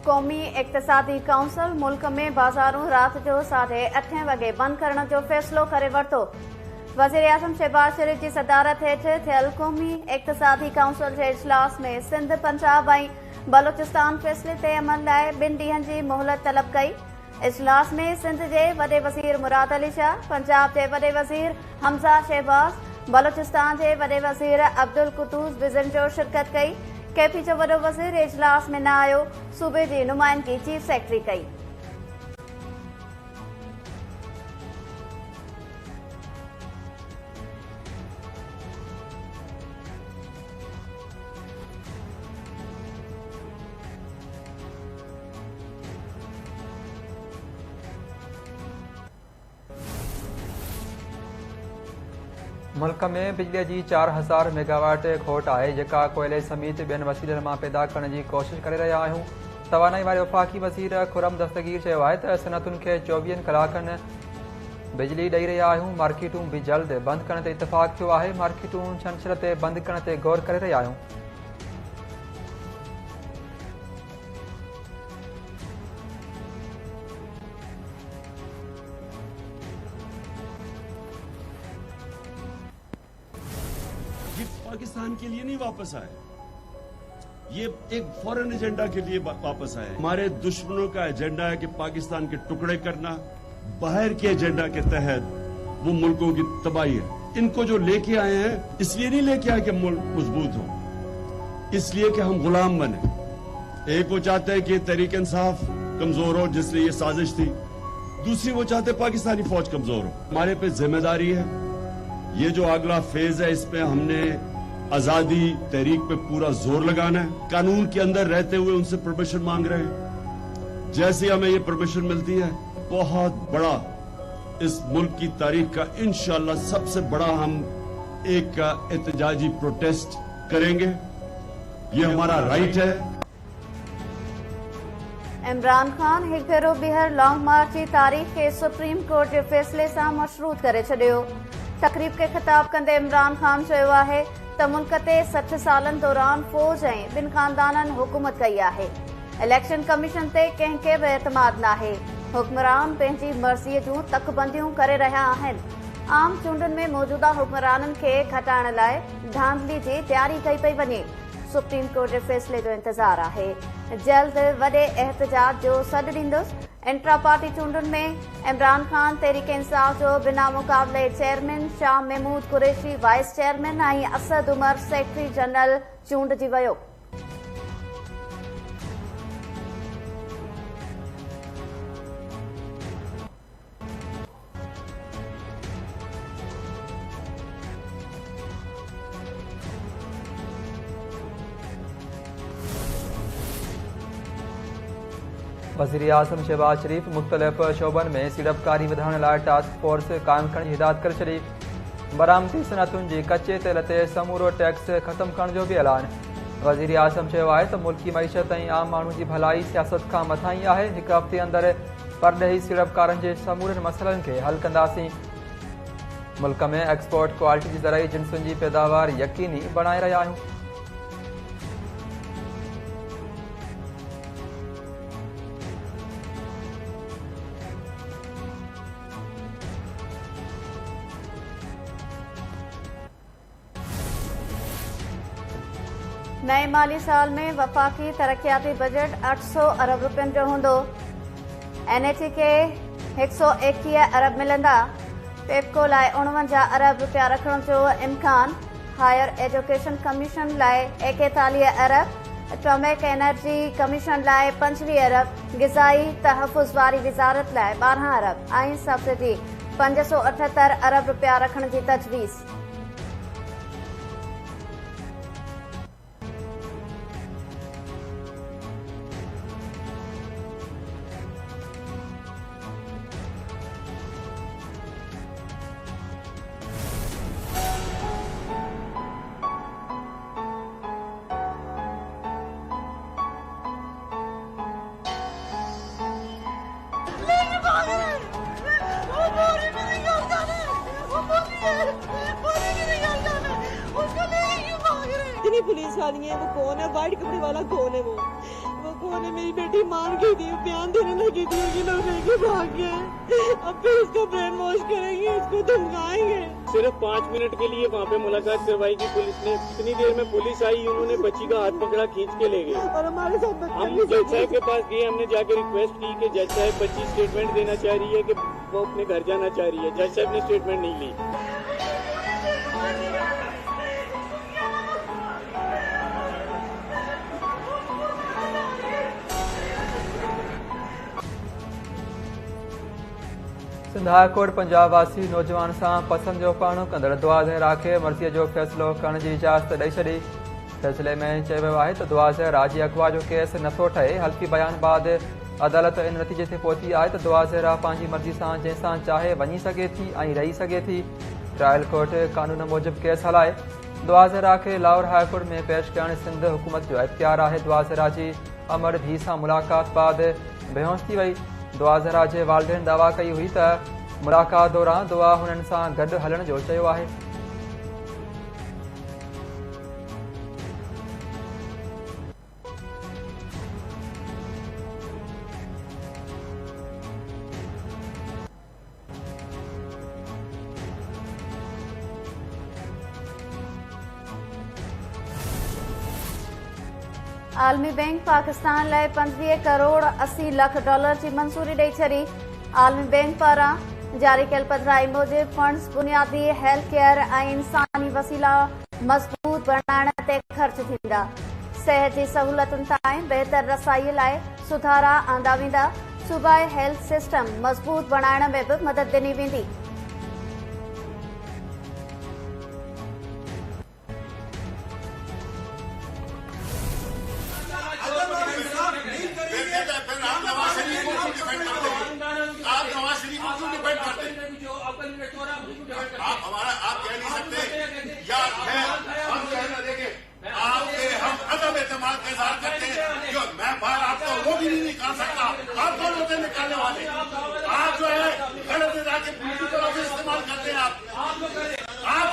क़ौमी इक़्तिसादी काउंसिल मुल्क में बाज़ारूं रात जो 8:30 वॻे बंदि करण जो फ़ैसिलो करे वरितो। वज़ीर आज़म शहबाज शरीफ़ जी सदारत हेठि थियल क़ौमी इक़्तिसादी काउंसिल जे इजलास में सिंध, पंजाब ऐं बलोचिस्तान फ़ैसिले ते अमल लाइ 2 ॾींहनि जी मोहलत तलब कई। इजलास में सिंध जे वॾे वज़ीर मुराद अली शाह, पंजाब जे वॾे वज़ीर हमज़ा शहबाज, बलोचिस्तान जे वॾे वज़ीर अब्दुल कुद्दूस बिज़नजोर शिरकत कई। केपी जो वॾो वज़ीर इजलास में न आयो। सूबे जी नुमाइंदगी चीफ सेक्रेटरी कई। मुल्क में बिजली की 4000 मेगावाट खोट है, जेका कोयले समेत ॿियनि वसीलनि मां पैदा करण की कोशिश करे रहिया आहियूं। तवानाई वारे वफ़ाक़ी वज़ीर खुरम दस्तगीर चयो आहे त सनअतुनि खे 24 कलाकनि बिजली ॾेई रहिया आहियूं। मार्केटूं भी जल्द बंदि करण ते इतफ़ाक़ थियो आहे। मार्केटूं छंछर ते बंदि करण ते गौर करे रहिया आहियूं। पाकिस्तान के लिए नहीं वापस आए, ये एक फॉरेन एजेंडा के लिए वापस आए। हमारे दुश्मनों का एजेंडा है कि पाकिस्तान के टुकड़े करना, बाहर के एजेंडा के तहत वो मुल्कों की तबाही है। इनको जो लेके आए हैं इसलिए नहीं लेके आए कि मुल्क मजबूत हो, इसलिए कि हम गुलाम बने। एक वो चाहते हैं कि तहरीक इंसाफ कमजोर हो, जिसलिए ये साजिश थी। दूसरी वो चाहते पाकिस्तानी फौज कमजोर हो। हमारे पे जिम्मेदारी है, ये जो अगला फेज है इसमें हमने आजादी तहरीक पे पूरा जोर लगाना है। कानून के अंदर रहते हुए उनसे परमिशन मांग रहे हैं। जैसे हमें ये परमिशन मिलती है, बहुत बड़ा इस मुल्क की तारीख का इंशाअल्लाह सबसे बड़ा हम एक एहतजाजी प्रोटेस्ट करेंगे। ये हमारा राइट है। इमरान खान हिकु भेरो ॿीहर लॉन्ग मार्च की तारीख़ के सुप्रीम कोर्ट के फैसले से मशरूत करे छॾियो। तकरीब के खिताब कंदे इमरान खान चयो आहे त मुल्क ते 60 सालन दौरान फौज ऐं 2 ख़ानदाननि हुकूमत कई आहे। इलेक्शन कमीशन ते कंहिंखे बि एतमाद नाहे। हुक्मरान पंहिंजी मर्ज़ीअ जूं तकबंदियूं करे रहिया आहिनि। आम चूंडुनि में मौजूदा हुक्मराननि खे घटाइण लाइ धांधली जी तयारी कई पई वञे। सुप्रीम कोर्ट जे फैसले जो इंतज़ार आहे। जल्द वॾे एहतजाज जो सॾु ॾींदुसि। इंट्रा पार्टी चूंडुनि में इमरान खान तहरीक इंसाफ जो बिना मुक़ाबले chairman, Shah Mahmood Qureshi vice chairman ऐं असद उमर सेक्रेटरी जनरल चूंडिजी वियो। वज़ीर आज़म शहबाज शरीफ़ मुख़्तलिफ़ शोबनि में सीड़पकारी वधाइण लाइ टास्क फोर्स क़ाइमु करण जी हिदायत करे छॾी। बरामदी सनअतुनि जी कचे तेल ते समूरो टैक्स ख़त्म करण जो बि ऐलान। वज़ीर आज़म चयो आहे त मुल्की मईशत ऐं आम माण्हू जी भलाई सियासत खां मथां ई आहे। हिकु हफ़्ते अंदरि परॾेही सीड़पकारनि जे समूरनि मसइलनि खे हल कंदासीं। मुल्क में एक्सपोर्ट क्वालिटी जी ज़रई जिन्सुनि जी पैदावार यकीनी बणाए रहिया आहियूं। नए माली साल में वफ़ाक़ी तरक्याती बजट 800 अरब रुपयनि जो हूंदो। NHE खे 121 अरब मिलंदा। पेप्को लाइ 49 अरब रुपया रखण जो इम्कान। हायर एजुकेशन कमीशन लाइ 41 अरब, एटॉमिक एनर्जी कमीशन लाइ 25 अरब, ग़िज़ाई तहफ़ुज़ वारी वज़ारत लाइ 12 अरब ऐं सब्सिडी 578 अरब रुपया रखण जी तजवीज़। पुलिस वाली है, वो कौन है? वाइट कपड़े वाला कौन है? वो उन्होंने मेरी बेटी मार के दी, बयान देने लगी थी, ये लोग लेके भाग गए। अब फिर इसको ब्रेन वॉश करेंगे, इसको धमकाएंगे। सिर्फ 5 मिनट के लिए वहाँ पे मुलाकात करवाई थी पुलिस ने। इतनी देर में पुलिस आई, उन्होंने बच्ची का हाथ पकड़ा, खींच के ले गए और हमारे साथ हम जज साहब के पास गए। हमने जाके रिक्वेस्ट की कि जज साहब बच्ची स्टेटमेंट देना चाह रही है कि वो अपने घर जाना चाह रही है। जज साहब ने स्टेटमेंट नहीं ली। सिंध हाई कोर्ट पंजाब वासी नौजवान सां पसंद जो पाणो कंदड़ दुआ ज़हरा खे मर्ज़ीअ जो फ़ैसिलो करण जी इजाज़त ॾेई छॾी। फ़ैसिले में चयो वियो आहे त दुआ ज़हरा जी अगवा जो केस नथो ठहे। हल्फ़ी बयान बाद अदालत इन नतीजे ते पहुती आहे त दुआ ज़हरा पंहिंजी मर्ज़ी सां जंहिंसां चाहे वञी सघे थी ऐं रही सघे थी। ट्रायल कोर्ट कानून मूजिब केस हलाए। दुआ ज़हरा खे लाहौर हाई कोर्ट में पेश करण सिंध हुकूमत जो इख्तियार आहे। दुआ ज़हरा जी अमर धी सां मुलाक़ात बाद बेहोश थी वई। दुआ ज़हरा जे वालिदैन दावा कई हुई त मुलाक़ात दौरान दुआ हुननि सां गॾु हलण जो चयो आहे। आलमी बैंक पाकिस्तान लाइ 25 करोड़ 80 लाख डॉलर की मंजूरी ॾेई छॾी। आलमी बैंक पारां जारी कयल पधिराई मूजिब फंड्स बुनियादी हेल्थ केयर ऐं इंसानी वसीला मज़बूत बणाइण ते ख़र्च थींदा। सिहत जी सहूलतुनि ताईं बहितर रसाईअ लाइ सुधारा आंदा वेंदा। सूबाई हेल्थ सिस्टम मज़बूत बणाइण में भी मदद ॾिनी वेंदी। आप कह नहीं सकते या हम देखें आपके हम अदब एतमाद का इजहार करते हैं। जो मैं बाहर आपको वो भी नहीं निकाल सकता। आप कौन होते हैं निकालने वाले? आप जो है गलत इरादे पॉलिटिकल ऑफिस इस्तेमाल करते हैं। आप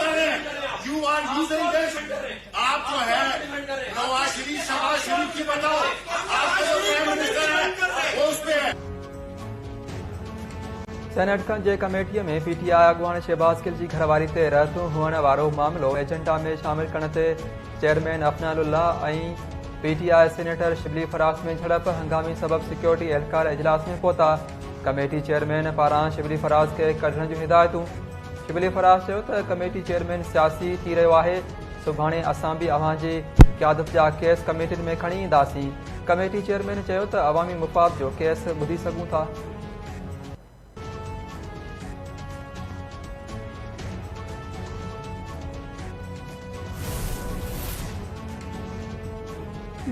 कह रहे हैं यू आर यूजिंग दिस। आप जो है नवाज शरीफ शहबाज शरीफ की बताओ, आपका जो प्राइम मिनिस्टर है वो उस पे है। सेनेट जे कमेटीअ में पीटीआई अॻुवान शहबाज गिल जी घरवारी ते रहतूं हुअण वारो मामिलो एजेंडा में शामिल करण ते चेयरमैन अफनालुल्लाह ऐं पीटीआई सीनेटर शिबली फराज में झड़प हंगामी सबब सिक्योरिटी एहलकार इजलास में पहुता। कमेटी चेयरमैन पारां शिबली फराज खे कढण जूं हिदायतूं। शिबली फराज चयो त कमेटी चेयरमैन सियासी थी रहियो आहे। सुभाणे असां बि अव्हां जी क़यादत जा केस कमेटियुनि में खणी ईंदासीं। कमेटी चेयरमैन चयो त अवामी मुफ़ाद जो केस ॿुधी सघूं था।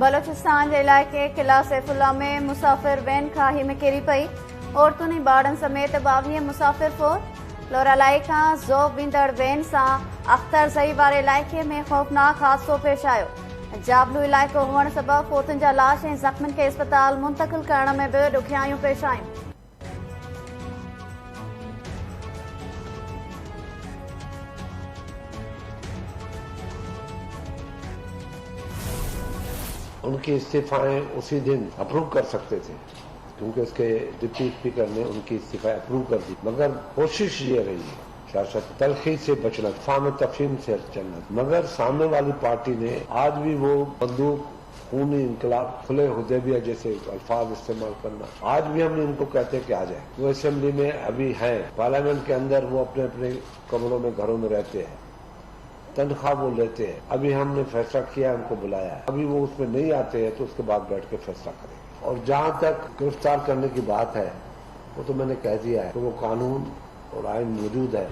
बलोचिस्तान के इलाके किला सैफुल्ला में मुसाफिर वैन खाही में किरी पई। औरतुनि ॿारनि समेत 22 मुसाफिर फोत। लोरालाई खां ज़ोब वेंदड़ वैन सां अख्तर ज़ई वारे इलाइक़े में ख़ौफ़नाक हादसो पेश आयो। जाबलू इलाइक़ो हुअण सबबि फोतुनि जा लाश ऐं ज़ख़्मनि खे इस्पताल मुंतक़िल करण में बि ॾुखियायूं पेश आयूं। उनकी इस्तीफाएं उसी दिन अप्रूव कर सकते थे, क्योंकि उसके डिप्टी स्पीकर ने उनकी इस्तीफा अप्रूव कर दी। मगर कोशिश ये रही है सियासत तलखी से बचना, फाम तफहीम से चलना। मगर सामने वाली पार्टी ने आज भी वो बंदूक खूनी इंकलाब खुले हुदैबिया जैसे अल्फाज इस्तेमाल करना। आज भी हम इनको कहते हैं कि आ जाए। वो असेंबली में अभी हैं, पार्लियामेंट के अंदर वो अपने अपने कमरों में घरों में रहते हैं, तनख्वाह वो लेते हैं। अभी हमने फैसला किया, उनको बुलाया है। अभी वो उसमें नहीं आते हैं तो उसके बाद बैठ के फैसला करेंगे। और जहां तक गिरफ्तार करने की बात है, वो तो मैंने कह दिया है कि वो कानून और आइन मौजूद है।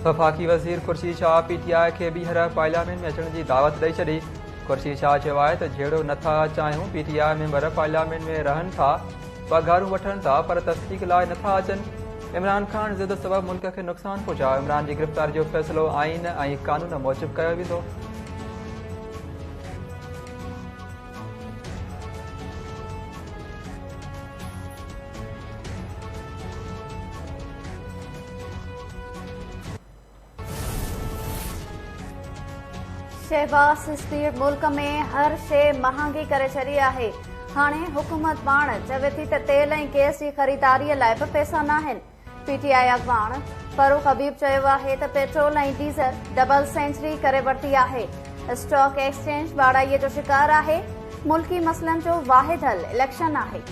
वफ़ाक़ी वज़ीर खुर्शीद शाह पीटीआई खे ॿीहर पार्लियामेंट में अचण जी दावत ॾेई छॾी। खुर्शीद शाह चयो आहे त जहिड़ो नथा चाहियूं पीटीआई मेंबर पार्लियामेंट में रहनि था, पघारूं वठनि था, पर तस्दीक लाइ नथा अचनि। इमरान ख़ान ज़िद सबबि मुल्क खे नुक़सान पहुचायो। इमरान जी गिरफ़्तारी जो फ़ैसिलो आइन ऐं कानून मूजिब कयो वेंदो। शहबाज़ स्पीड मुल्क में हर शइ महांगी करे छॾी आहे। हाणे हुकूमत पाण चवे थी त तेल ऐं गैस जी ख़रीदारीअ लाइ बि पैसा न आहिनि। पीटीआई अॻवान फारूक हबीब चयो आहे त पेट्रोल ऐं डीज़ल डबल सेंचुरी करे वरिती आहे। स्टॉक एक्सचेंज बाड़ाईअ जो शिकार आहे। मुल्की मसइलनि जो वाहिद हल इलेक्शन आहे।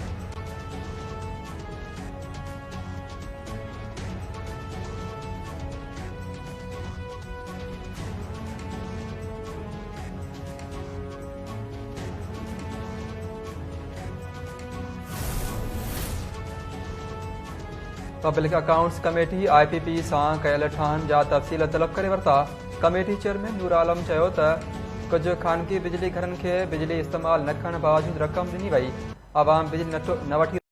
पब्लिक अकाउंट्स कमेटी IPP सां कयल ठाहनि जा तफ़सील तलब करे वरिता। कमेटी चेयरमैन नूर आलम चयो त कुझु ख़ानगी बिजली घरनि खे बिजली इस्तेमाल न करण बावजूद रक़म ॾिनी वई। आवाम बिजली न वठी